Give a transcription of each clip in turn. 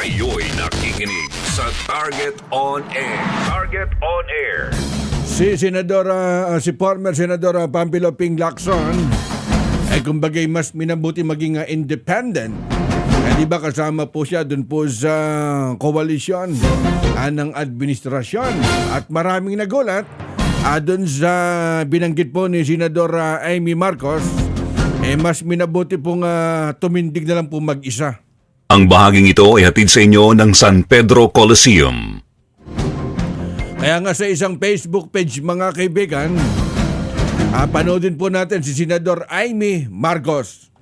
Kayo'y nakikinig sa Target on Air. Target on Air. Si former Senadora Pampilo Ping Lacson ay kumbagay mas minabuti maging independent. Di ba kasama po siya dun po sa koalisyon ng administrasyon at maraming nagulat dun sa binanggit po ni Senadora Amy Marcos mas minabuti pong tumindig na lang po mag-isa. Ang bahaging ito ay hatid sa inyo ng San Pedro Coliseum. Kaya nga sa isang Facebook page mga kaibigan, panoodin po natin si Senador Amy Marcos.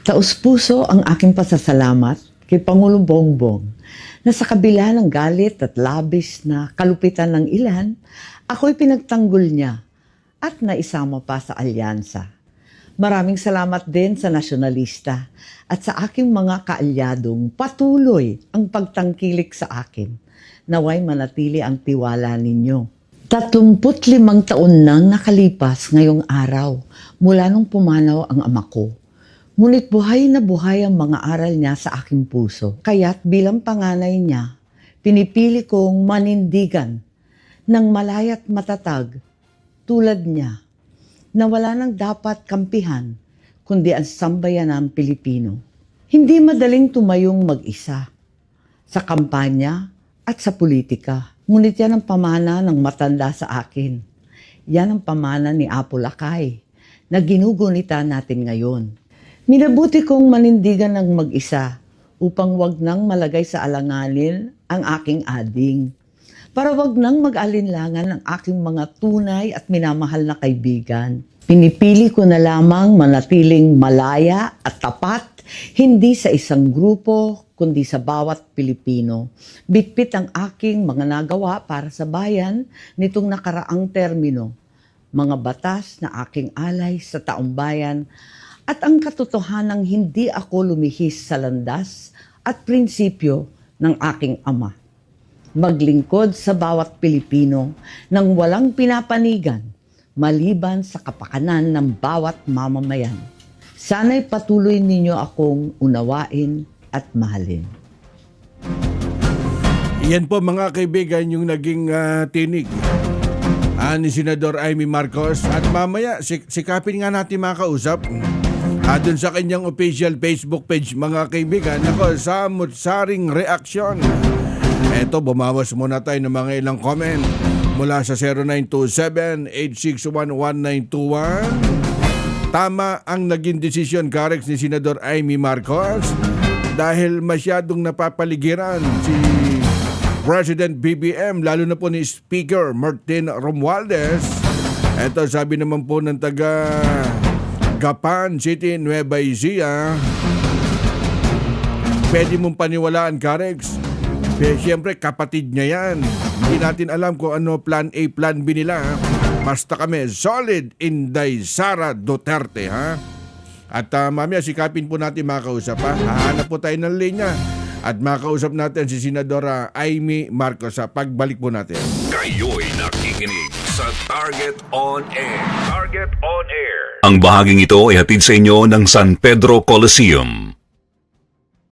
Taus-puso ang aking pasasalamat kay Pangulong Bongbong na sa kabila ng galit at labis na kalupitan ng ilan, ako'y pinagtanggol niya at naisama pa sa alyansa. Maraming salamat din sa nasyonalista at sa aking mga kaalyadong patuloy ang pagtangkilik sa akin. Naway manatili ang tiwala ninyo. 35 taon nang nakalipas ngayong araw mula nung pumanaw ang ama ko. Ngunit buhay na buhay ang mga aral niya sa aking puso. Kaya't bilang panganay niya, pinipili kong manindigan ng malaya't matatag tulad niya na wala nang dapat kampihan kundi ang sambayanang Pilipino. Hindi madaling tumayong mag-isa sa kampanya at sa politika. Ngunit yan ang pamana ng matanda sa akin. Yan ang pamana ni Apo Lakay na ginugunita natin ngayon. Minabuti kong manindigan ng mag-isa upang wag nang malagay sa alanganin ang aking ading. Para wag nang mag-alinlangan ang aking mga tunay at minamahal na kaibigan. Pinipili ko na lamang manatiling malaya at tapat, hindi sa isang grupo, kundi sa bawat Pilipino. Bitbit ang aking mga nagawa para sa bayan nitong nakaraang termino. Mga batas na aking alay sa taong bayan at ang katotohanang hindi ako lumihis sa landas at prinsipyo ng aking ama. Maglingkod sa bawat Pilipino nang walang pinapanigan maliban sa kapakanan ng bawat mamamayan. Sana'y patuloy ninyo akong unawain at mahalin. Yan po mga kaibigan yung naging tinig ni Senador Amy Marcos. At mamaya sikapin nga natin makausap dun sa kanyang official Facebook page mga kaibigan. Ako, samut-saring reaksyon. Eto, bumawas muna tayo ng mga ilang comment mula sa 0927-861-1921. Tama ang naging desisyon Karex ni Senador Amy Marcos dahil masyadong napapaligiran si President BBM, lalo na po ni Speaker Martin Romualdez. Eto, sabi naman po ng taga Gapan City, Nueva Ecija, pwede mong paniwalaan Karex. Siyempre kapatid niya yan. Hindi natin alam kung ano plan A, plan B nila. Basta kami solid Inday Sara Duterte, ha? At mamaya sikapin po natin makausap, ha? Hahanap po tayo ng linya at makausap natin si Senadora Amy Marcos sa pagbalik po natin. Kayo'y nakikinig sa Target on Air. Target on Air. Ang bahaging ito ay hatid sa inyo ng San Pedro Coliseum.